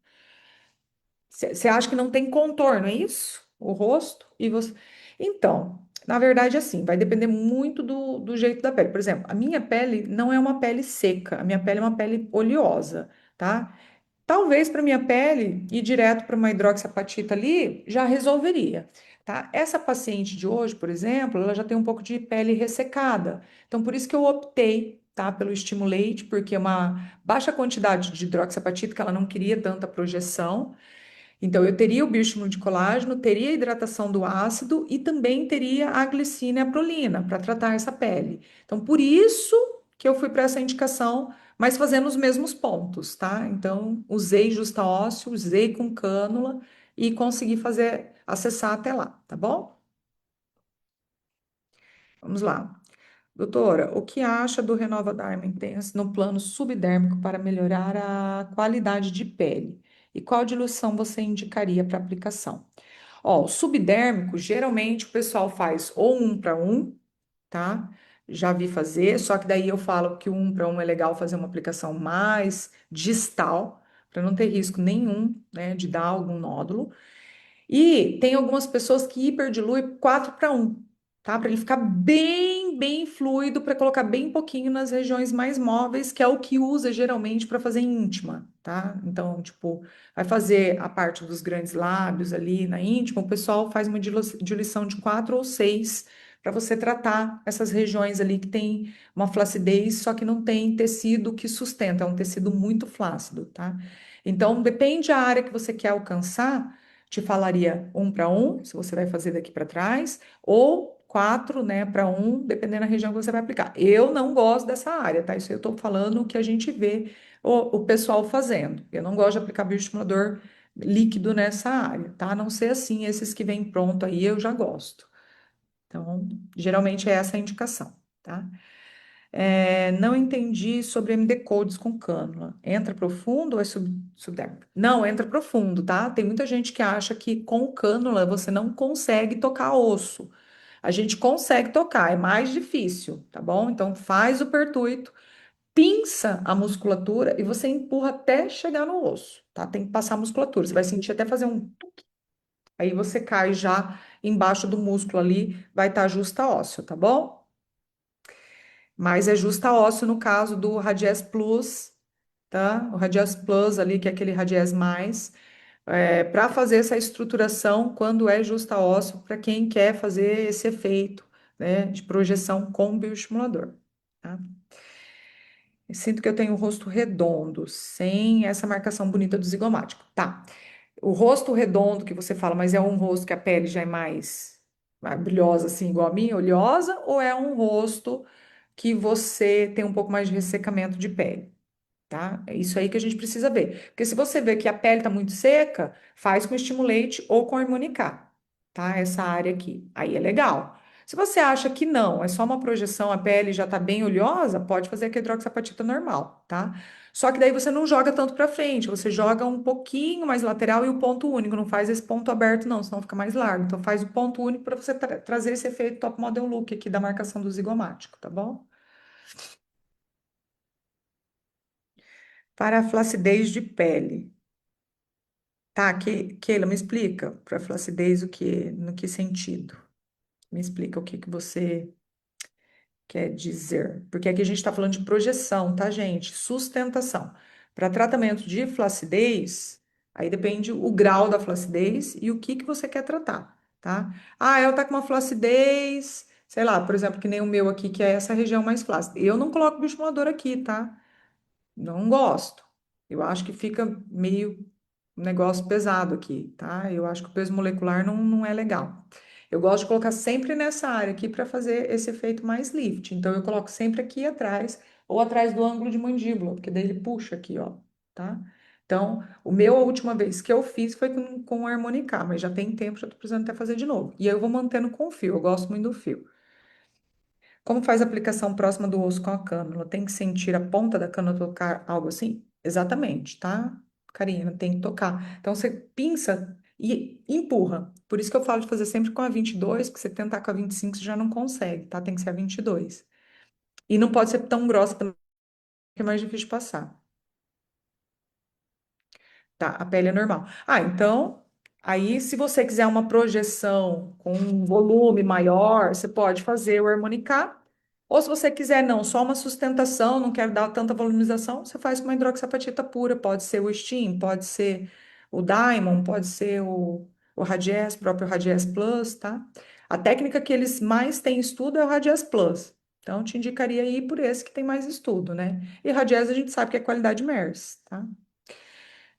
Você acha que não tem contorno, é isso? O rosto? E você. Então, na verdade, assim, vai depender muito do jeito da pele. Por exemplo, a minha pele não é uma pele seca, a minha pele é uma pele oleosa, tá? Talvez para minha pele ir direto para uma hidroxapatita ali já resolveria, tá? Essa paciente de hoje, por exemplo, ela já tem um pouco de pele ressecada. Então, por isso que eu optei, tá, pelo Stimulate, porque é uma baixa quantidade de hidroxapatita, que ela não queria tanta projeção. Então, eu teria o bioestímulo de colágeno, teria a hidratação do ácido e também teria a glicina e a prolina para tratar essa pele. Então, por isso que eu fui para essa indicação, mas fazendo os mesmos pontos, tá? Então, usei justa ósseo, usei com cânula e consegui fazer, acessar até lá, tá bom? Vamos lá. Doutora, o que acha do Renova Derma Intense no plano subdérmico para melhorar a qualidade de pele? E qual diluição você indicaria para aplicação? Ó, o subdérmico, geralmente o pessoal faz ou 1 para 1, tá? Já vi fazer, só que daí eu falo que o 1 para 1 é legal fazer uma aplicação mais distal, para não ter risco nenhum, né, de dar algum nódulo. E tem algumas pessoas que hiperdilui 4 para 1, tá? Para ele ficar bem fluido, para colocar bem pouquinho nas regiões mais móveis, que é o que usa geralmente para fazer íntima, tá? Então, tipo, vai fazer a parte dos grandes lábios ali na íntima, o pessoal faz uma diluição de 4 ou 6 para você tratar essas regiões ali que tem uma flacidez, só que não tem tecido que sustenta, é um tecido muito flácido, tá? Então, depende da área que você quer alcançar, te falaria 1 para 1, se você vai fazer daqui para trás, ou 4, né, para 1, dependendo da região que você vai aplicar. Eu não gosto dessa área, tá? Isso eu estou falando o que a gente vê o pessoal fazendo. Eu não gosto de aplicar bioestimulador líquido nessa área, tá? A não ser assim, esses que vêm pronto aí, eu já gosto. Então, geralmente é essa a indicação, tá? Não entendi sobre MD Codes com cânula. Entra profundo ou é subdérmico? Não, entra profundo, tá? Tem muita gente que acha que com cânula você não consegue tocar osso. A gente consegue tocar, é mais difícil, tá bom? Então faz o pertuito, pinça a musculatura e você empurra até chegar no osso, tá? Tem que passar a musculatura. Você vai sentir até fazer um. Aí você cai já embaixo do músculo ali, vai estar justa ósseo, tá bom? Mas é justa ósseo no caso do Radies Plus, tá? O Radies Plus ali, que é aquele Radies mais, para fazer essa estruturação quando é justa ósseo, para quem quer fazer esse efeito, né, de projeção com bioestimulador, tá? Eu sinto que eu tenho o rosto redondo, sem essa marcação bonita do zigomático, tá? O rosto redondo que você fala, mas é um rosto que a pele já é mais brilhosa, assim, igual a minha, oleosa, ou é um rosto que você tem um pouco mais de ressecamento de pele, tá? É isso aí que a gente precisa ver. Porque se você vê que a pele tá muito seca, faz com estimulante ou com hormonicá, tá? Essa área aqui. Aí é legal. Se você acha que não, é só uma projeção, a pele já tá bem oleosa, pode fazer a hidroxapatita normal, tá? Só que daí você não joga tanto para frente, você joga um pouquinho mais lateral e o ponto único, não faz esse ponto aberto não, senão fica mais largo. Então faz o ponto único para você trazer esse efeito top model look aqui da marcação do zigomático, tá bom? Para a flacidez de pele. Tá, Keila, me explica para flacidez o que, no que sentido? Me explica o que que você quer dizer? Porque aqui a gente está falando de projeção, tá, gente? Sustentação. Para tratamento de flacidez, aí depende o grau da flacidez e o que você quer tratar, tá? Ah, ela tá com uma flacidez, sei lá, por exemplo, que nem o meu aqui, que é essa região mais flácida. Eu não coloco bioestimulador aqui, tá? Não gosto. Eu acho que fica meio um negócio pesado aqui, tá? Eu acho que o peso molecular não é legal. Eu gosto de colocar sempre nessa área aqui para fazer esse efeito mais lift. Então, eu coloco sempre aqui atrás ou atrás do ângulo de mandíbula, porque daí ele puxa aqui, ó, tá? Então, o meu, a última vez que eu fiz foi com o Harmonicá, mas já tem tempo, já tô precisando até fazer de novo. E aí eu vou mantendo com o fio, eu gosto muito do fio. Como faz a aplicação próxima do osso com a cânula? Tem que sentir a ponta da cânula tocar algo assim? Exatamente, tá, Karina? Tem que tocar. Então você pinça e empurra. Por isso que eu falo de fazer sempre com a 22, porque você tentar com a 25 você já não consegue, tá? Tem que ser a 22. E não pode ser tão grossa também, que é mais difícil de passar. Tá, a pele é normal. Ah, então, aí se você quiser uma projeção com um volume maior, você pode fazer o harmonicá. Ou se você quiser, não, só uma sustentação, não quer dar tanta volumização, você faz com uma hidroxapatita pura. Pode ser o Steam, pode ser o Diamond, pode ser o Radiesse, próprio Radiesse Plus, tá? A técnica que eles mais têm estudo é o Radiesse Plus. Então, te indicaria ir por esse que tem mais estudo, né? E Radiesse a gente sabe que é qualidade MERS, tá?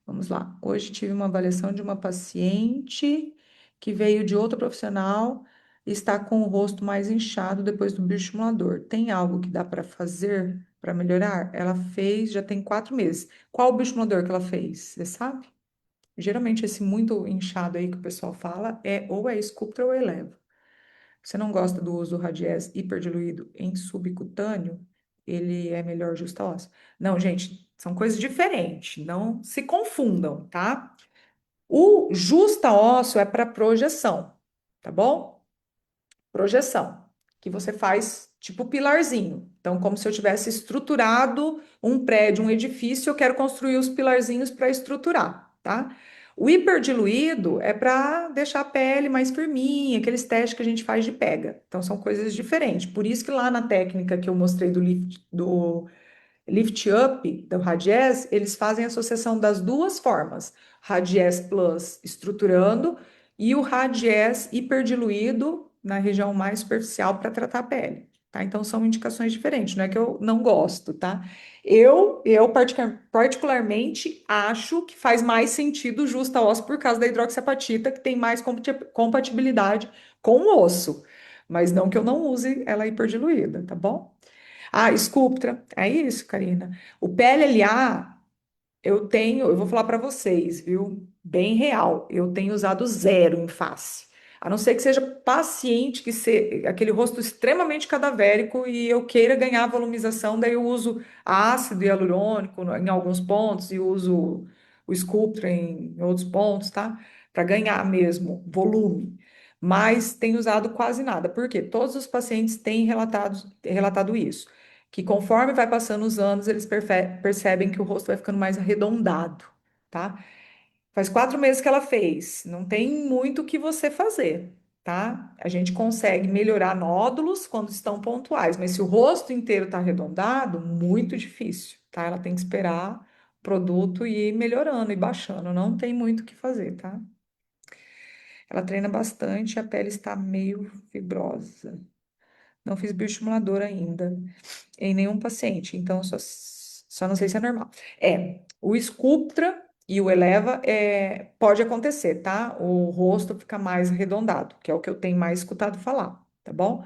Vamos lá. Hoje tive uma avaliação de uma paciente que veio de outro profissional e está com o rosto mais inchado depois do bioestimulador. Tem algo que dá para fazer para melhorar? Ela fez, já tem 4 meses. Qual o bioestimulador que ela fez? Você sabe? Geralmente esse muito inchado aí que o pessoal fala é ou é Sculptra ou Eleva. Você não gosta do uso do Radiesse hiperdiluído em subcutâneo? Ele é melhor justa óssea. Não, gente, são coisas diferentes. Não se confundam, tá? O justa ósseo é para projeção, tá bom? Projeção, que você faz tipo pilarzinho. Então, como se eu tivesse estruturado um prédio, um edifício, eu quero construir os pilarzinhos para estruturar, tá? O hiperdiluído é para deixar a pele mais firminha, aqueles testes que a gente faz de pega. Então, são coisas diferentes. Por isso que lá na técnica que eu mostrei do Lift Up, do Radies, eles fazem a associação das duas formas. Radies Plus estruturando e o Radies hiperdiluído na região mais superficial para tratar a pele, tá? Então são indicações diferentes, não é que eu não gosto, tá? Particularmente acho que faz mais sentido justa osso por causa da hidroxiapatita, que tem mais compatibilidade com o osso, mas não que eu não use ela hiperdiluída, tá bom? Ah, Sculptra, é isso, Karina. O PLLA, eu vou falar para vocês, viu? Bem real. Eu tenho usado zero em face. A não ser que seja paciente, que se, aquele rosto extremamente cadavérico e eu queira ganhar volumização, daí eu uso ácido hialurônico em alguns pontos e uso o Sculptra em outros pontos, tá? Para ganhar mesmo volume. Mas tenho usado quase nada. Por quê? Todos os pacientes têm relatado isso. Que conforme vai passando os anos, eles percebem que o rosto vai ficando mais arredondado, tá? Faz 4 meses que ela fez, não tem muito o que você fazer, tá? A gente consegue melhorar nódulos quando estão pontuais, mas se o rosto inteiro está arredondado, muito difícil, tá? Ela tem que esperar o produto ir melhorando e baixando, não tem muito o que fazer, tá? Ela treina bastante, a pele está meio fibrosa. Não fiz bioestimulador ainda em nenhum paciente, então só não sei se é normal. O Sculptra e o Eleva pode acontecer, tá? O rosto fica mais arredondado, que é o que eu tenho mais escutado falar, tá bom?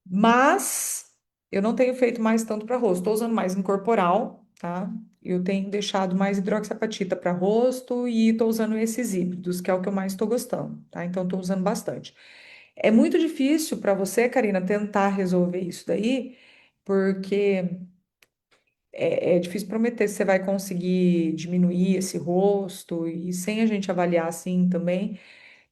Mas eu não tenho feito mais tanto para rosto, estou usando mais no corporal, tá? Eu tenho deixado mais hidroxiapatita para rosto e estou usando esses híbridos, que é o que eu mais estou gostando, tá? Então estou usando bastante. É muito difícil para você, Karina, tentar resolver isso daí, porque é difícil prometer se você vai conseguir diminuir esse rosto e sem a gente avaliar assim também.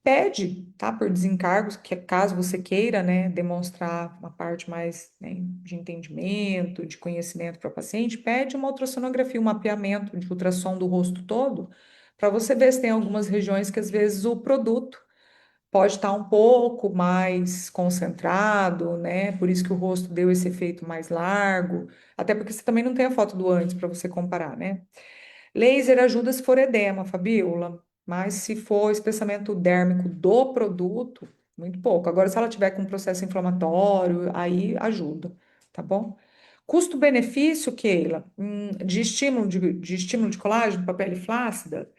Pede, tá, por desencargos, que caso você queira, né, demonstrar uma parte mais, né, de entendimento, de conhecimento para o paciente, pede uma ultrassonografia, um mapeamento de ultrassom do rosto todo, para você ver se tem algumas regiões que às vezes o produto pode estar um pouco mais concentrado, né? Por isso que o rosto deu esse efeito mais largo, até porque você também não tem a foto do antes para você comparar, né? Laser ajuda se for edema, Fabiola, mas se for espessamento dérmico do produto, muito pouco. Agora, se ela tiver com processo inflamatório, aí ajuda, tá bom? Custo-benefício, Keila, de estímulo de colágeno para pele flácida.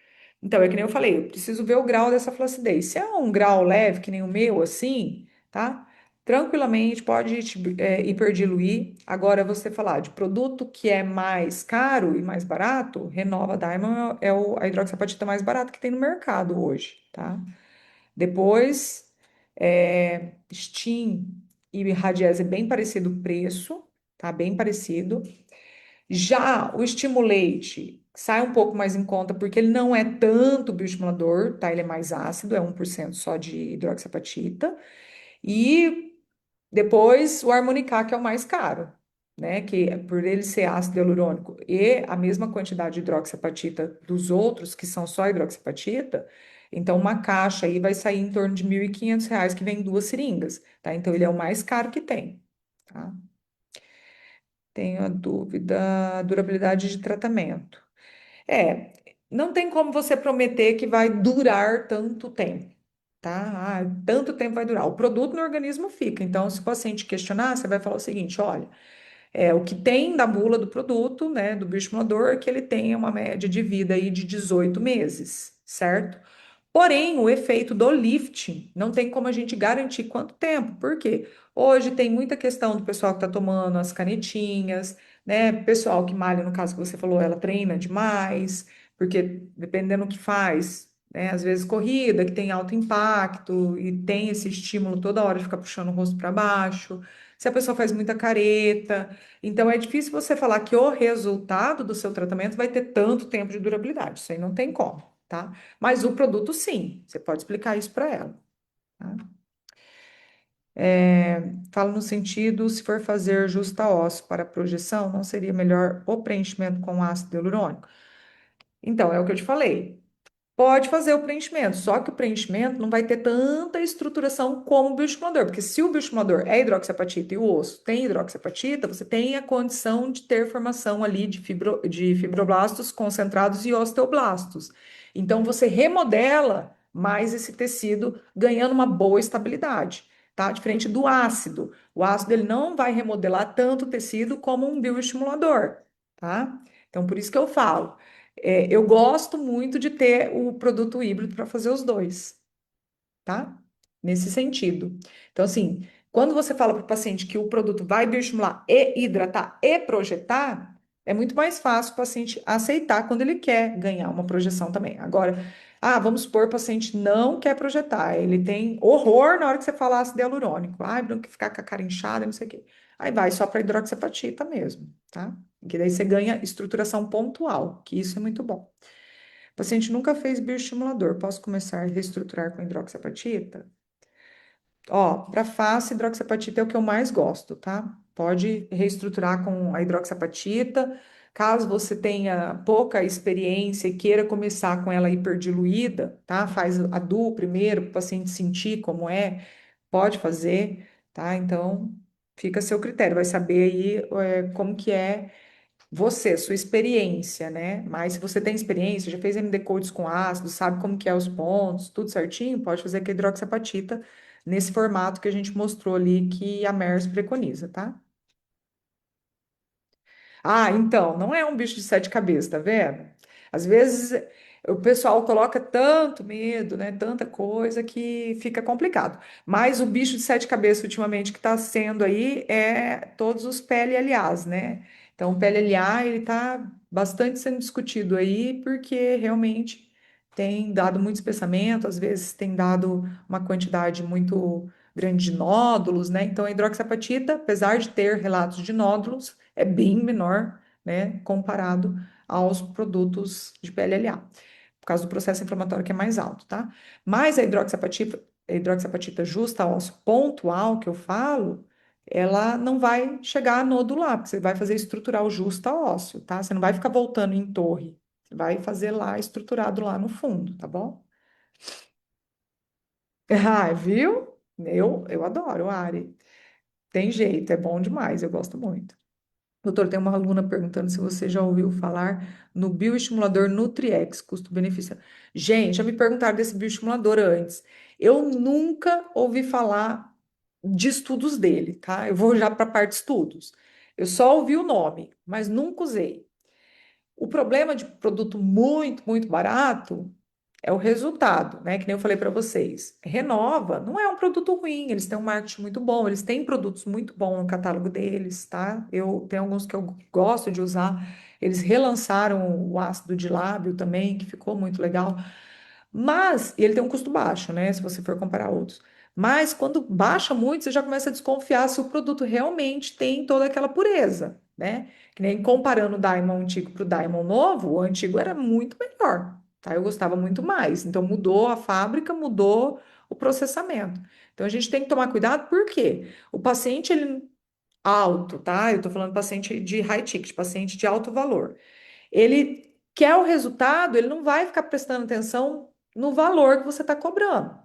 Então, é que nem eu falei, eu preciso ver o grau dessa flacidez. Se é um grau leve, que nem o meu, assim, tá? Tranquilamente pode hiperdiluir. Agora, você falar de produto que é mais caro e mais barato, Renova Diamond é a hidroxapatita mais barata que tem no mercado hoje, tá? Depois, Steam e Radiese é bem parecido o preço, tá? Bem parecido. Já o estimulante sai um pouco mais em conta porque ele não é tanto bioestimulador, tá? Ele é mais ácido, é 1% só de hidroxapatita. E depois o Harmonicá, que é o mais caro, né? Que por ele ser ácido hialurônico e a mesma quantidade de hidroxapatita dos outros, que são só hidroxapatita, então uma caixa aí vai sair em torno de R$ 1.500, que vem duas seringas, tá? Então ele é o mais caro que tem, tá? Tenho a dúvida, durabilidade de tratamento. É, não tem como você prometer que vai durar tanto tempo, tá? Ah, tanto tempo vai durar. O produto no organismo fica. Então, se o paciente questionar, você vai falar o seguinte: olha, o que tem da bula do produto, né, do bioestimulador, é que ele tenha uma média de vida aí de 18 meses, certo? Porém, o efeito do lifting não tem como a gente garantir quanto tempo. Por quê? Hoje tem muita questão do pessoal que está tomando as canetinhas, né? Pessoal que malha, no caso que você falou, ela treina demais, porque dependendo do que faz, né? Às vezes corrida, que tem alto impacto e tem esse estímulo toda hora de ficar puxando o rosto para baixo. Se a pessoa faz muita careta, então é difícil você falar que o resultado do seu tratamento vai ter tanto tempo de durabilidade. Isso aí não tem como, tá? Mas o produto, sim, você pode explicar isso para ela. Tá? Fala no sentido, se for fazer justa ósseo para projeção, não seria melhor o preenchimento com ácido hialurônico? Então, é o que eu te falei. Pode fazer o preenchimento, só que o preenchimento não vai ter tanta estruturação como o bioestimulador, porque se o bioestimulador é hidroxiapatita e o osso tem hidroxiapatita, você tem a condição de ter formação ali de fibroblastos concentrados e osteoblastos. Então, você remodela mais esse tecido, ganhando uma boa estabilidade, tá? Diferente do ácido. O ácido ele não vai remodelar tanto o tecido como um bioestimulador, tá? Então, por isso que eu falo. Eu gosto muito de ter o produto híbrido para fazer os dois, tá? Nesse sentido. Então, assim, quando você fala para o paciente que o produto vai bioestimular e hidratar e projetar, é muito mais fácil o paciente aceitar quando ele quer ganhar uma projeção também. Agora, vamos supor, o paciente não quer projetar, ele tem horror na hora que você fala ácido hialurônico. Ai, Bruno, que ficar com a cara inchada, não sei o quê. Aí vai só para hidroxiapatita mesmo, tá? Que daí você ganha estruturação pontual, que isso é muito bom. O paciente nunca fez bioestimulador, posso começar a reestruturar com hidroxiapatita? Ó, para face, hidroxiapatita é o que eu mais gosto, tá? Pode reestruturar com a hidroxiapatita. Caso você tenha pouca experiência e queira começar com ela hiperdiluída, tá? Faz a DU primeiro, para o paciente sentir como é, pode fazer, tá? Então, fica a seu critério, vai saber aí como que é você, sua experiência, né? Mas se você tem experiência, já fez MD Codes com ácido, sabe como que é os pontos, tudo certinho, pode fazer com a hidroxiapatita nesse formato que a gente mostrou ali que a MERS preconiza, tá? Então, não é um bicho de sete cabeças, tá vendo? Às vezes o pessoal coloca tanto medo, né? Tanta coisa que fica complicado. Mas o bicho de sete cabeças ultimamente que está sendo aí é todos os PLLAs, né? Então, o PLLA ele está bastante sendo discutido aí porque realmente tem dado muito espessamento, às vezes tem dado uma quantidade muito grande de nódulos, né? Então, a hidroxiapatita, apesar de ter relatos de nódulos, é bem menor, né, comparado aos produtos de PLLA, por causa do processo inflamatório que é mais alto, tá? Mas a hidroxiapatita justa ósseo pontual que eu falo, ela não vai chegar a nodular, porque você vai fazer estrutural justa ósseo, tá? Você não vai ficar voltando em torre, você vai fazer lá estruturado lá no fundo, tá bom? Ah, viu? Eu adoro o Ari. Tem jeito, é bom demais, eu gosto muito. Doutor, tem uma aluna perguntando se você já ouviu falar no bioestimulador Nutriex, custo-benefício. Gente, já me perguntaram desse bioestimulador antes. Eu nunca ouvi falar de estudos dele, tá? Eu vou já para a parte de estudos. Eu só ouvi o nome, mas nunca usei. O problema de produto muito, muito barato é o resultado, né? Que nem eu falei para vocês. Renova não é um produto ruim, eles têm um marketing muito bom, eles têm produtos muito bons no catálogo deles, tá? Eu tenho alguns que eu gosto de usar. Eles relançaram o ácido de lábio também, que ficou muito legal. Mas ele tem um custo baixo, né? Se você for comparar outros. Mas quando baixa muito, você já começa a desconfiar se o produto realmente tem toda aquela pureza, né? Que nem comparando o Diamond antigo para o Diamond novo, o antigo era muito melhor, tá? Eu gostava muito mais. Então mudou a fábrica, mudou o processamento. Então a gente tem que tomar cuidado, porque o paciente ele alto, tá? Eu tô falando paciente de high ticket, paciente de alto valor. Ele quer o resultado, ele não vai ficar prestando atenção no valor que você está cobrando,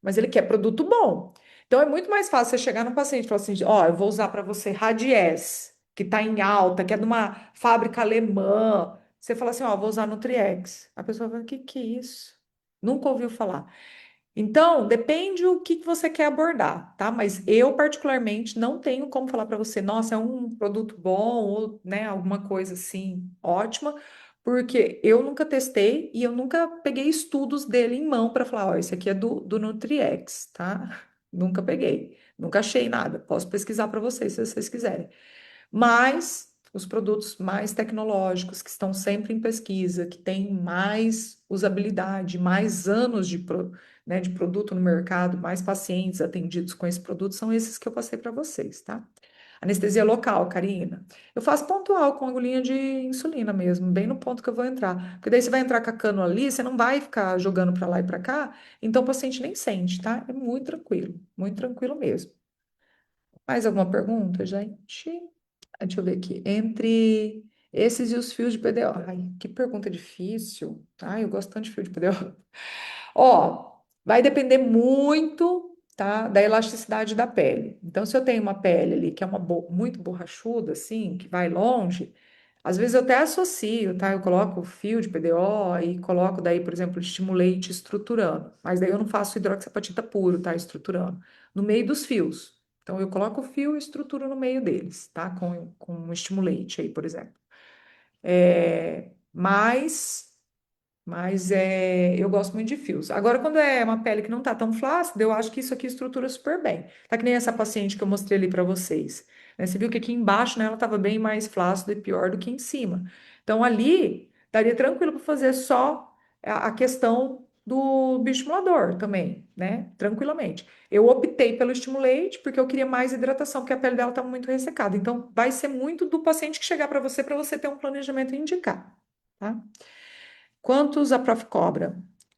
mas ele quer produto bom. Então é muito mais fácil você chegar no paciente e falar assim: ó, eu vou usar para você Radies, que está em alta, que é de uma fábrica alemã. Você fala assim: ó, vou usar Nutriex. A pessoa fala: que é isso? Nunca ouviu falar. Então, depende o que você quer abordar, tá? Mas eu, particularmente, não tenho como falar para você, nossa, é um produto bom, ou, né, alguma coisa assim, ótima, porque eu nunca testei e eu nunca peguei estudos dele em mão para falar, ó, esse aqui é do Nutriex, tá? Nunca peguei, nunca achei nada. Posso pesquisar para vocês, se vocês quiserem. Mas os produtos mais tecnológicos, que estão sempre em pesquisa, que têm mais usabilidade, mais anos né, de produto no mercado, mais pacientes atendidos com esse produto, são esses que eu passei para vocês, tá? Anestesia local, Karina. Eu faço pontual com agulhinha de insulina mesmo, bem no ponto que eu vou entrar. Porque daí você vai entrar com a cânula ali, você não vai ficar jogando para lá e para cá, então o paciente nem sente, tá? É muito tranquilo mesmo. Mais alguma pergunta, gente? Deixa eu ver aqui. Entre esses e os fios de PDO. Ai, que pergunta difícil. Ai, eu gosto tanto de fio de PDO. Ó, vai depender muito, tá, da elasticidade da pele. Então, se eu tenho uma pele ali que é muito borrachuda, assim, que vai longe, às vezes eu até associo, tá? Eu coloco o fio de PDO e coloco daí, por exemplo, estimulante estruturando. Mas daí eu não faço hidroxapatita puro, tá? Estruturando. No meio dos fios. Então, eu coloco o fio e estruturo no meio deles, tá? Com um estimulante aí, por exemplo. É, mas eu gosto muito de fios. Agora, quando é uma pele que não tá tão flácida, eu acho que isso aqui estrutura super bem. Tá que nem essa paciente que eu mostrei ali para vocês, né? Você viu que aqui embaixo, né, ela estava bem mais flácida e pior do que em cima. Então, ali, daria tranquilo para fazer só a questão do bioestimulador também, né? Tranquilamente. Eu optei pelo estimulante porque eu queria mais hidratação, porque a pele dela estava muito ressecada. Então, vai ser muito do paciente que chegar para você ter um planejamento e indicar, tá? Quantos a prof cobra?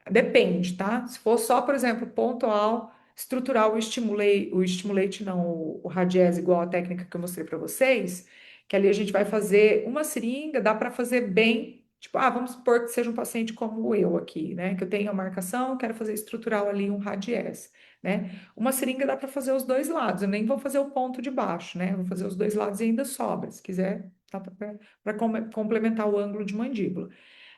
Depende, tá? Se for só, por exemplo, pontual, estrutural, o estimulate não, o radiese, igual a técnica que eu mostrei para vocês, que ali a gente vai fazer uma seringa, dá para fazer bem, tipo, vamos supor que seja um paciente como eu aqui, né? Que eu tenho a marcação, quero fazer estrutural ali, um radiese, né? Uma seringa dá para fazer os dois lados, eu nem vou fazer o ponto de baixo, né? Eu vou fazer os dois lados e ainda sobra, se quiser, dá para complementar o ângulo de mandíbula.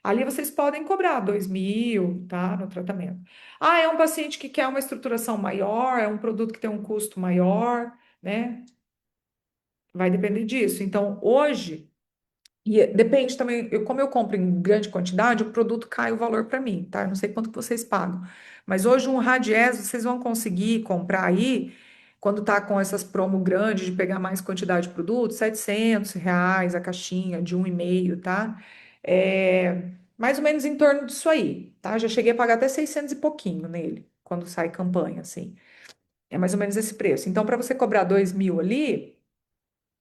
Ali vocês podem cobrar 2.000, tá, no tratamento. Ah, é um paciente que quer uma estruturação maior, é um produto que tem um custo maior, né? Vai depender disso. Então, hoje, depende também, como eu compro em grande quantidade, o produto cai o valor para mim, tá? Eu não sei quanto que vocês pagam. Mas hoje um Radies vocês vão conseguir comprar aí, quando tá com essas promo grandes de pegar mais quantidade de produto, R$ 700 a caixinha de 1,5, tá? Mais ou menos em torno disso aí, tá? Já cheguei a pagar até 600 e pouquinho nele, quando sai campanha, assim. É mais ou menos esse preço. Então, para você cobrar 2.000 ali,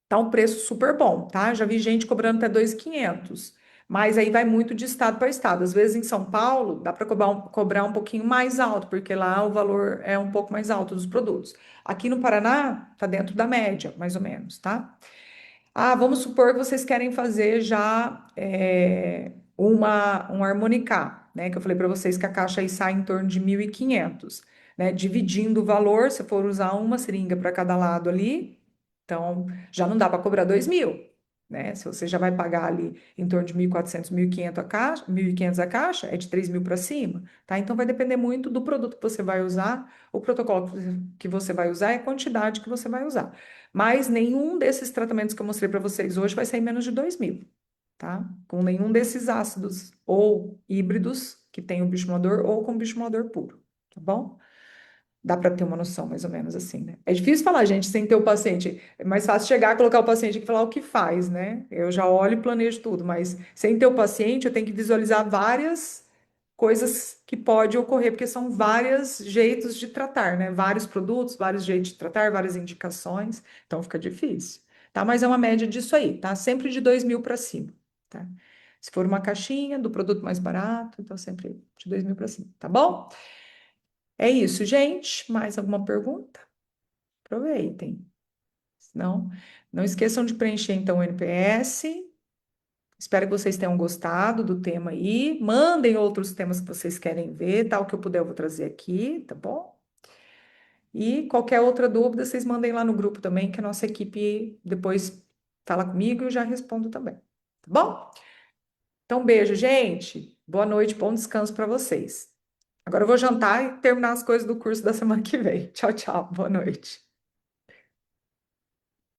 tá um preço super bom, tá? Já vi gente cobrando até 2.500, mas aí vai muito de estado para estado. Às vezes em São Paulo dá para cobrar um pouquinho mais alto, porque lá o valor é um pouco mais alto dos produtos. Aqui no Paraná tá dentro da média, mais ou menos, tá? Vamos supor que vocês querem fazer já um harmonicá, né? Que eu falei para vocês que a caixa aí sai em torno de 1.500. né? Dividindo o valor, se for usar uma seringa para cada lado ali, então já não dá para cobrar 2.000, né? Se você já vai pagar ali em torno de 1.400, 1.500 a caixa, 1.500 a caixa, é de 3.000 para cima, tá? Então vai depender muito do produto que você vai usar, o protocolo que você vai usar e a quantidade que você vai usar. Mas nenhum desses tratamentos que eu mostrei para vocês hoje vai sair menos de 2.000, tá? Com nenhum desses ácidos ou híbridos que tem o bioestimulador ou com bioestimulador puro, tá bom? Dá para ter uma noção mais ou menos assim, né? É difícil falar, gente, sem ter o paciente. É mais fácil chegar, colocar o paciente aqui e falar o que faz, né? Eu já olho e planejo tudo, mas sem ter o paciente, eu tenho que visualizar várias coisas que pode ocorrer, porque são vários jeitos de tratar, né? Vários produtos, vários jeitos de tratar, várias indicações, então fica difícil, tá? Mas é uma média disso aí, tá? Sempre de 2.000 para cima, tá? Se for uma caixinha do produto mais barato, então sempre de 2.000 para cima, tá bom? É isso, gente. Mais alguma pergunta? Aproveitem. Não, não esqueçam de preencher então o NPS. Espero que vocês tenham gostado do tema aí. Mandem outros temas que vocês querem ver, tal que eu puder eu vou trazer aqui, tá bom? E qualquer outra dúvida, vocês mandem lá no grupo também, que a nossa equipe depois fala comigo e eu já respondo também. Tá bom? Então, beijo, gente. Boa noite, bom descanso para vocês. Agora eu vou jantar e terminar as coisas do curso da semana que vem. Tchau, tchau. Boa noite.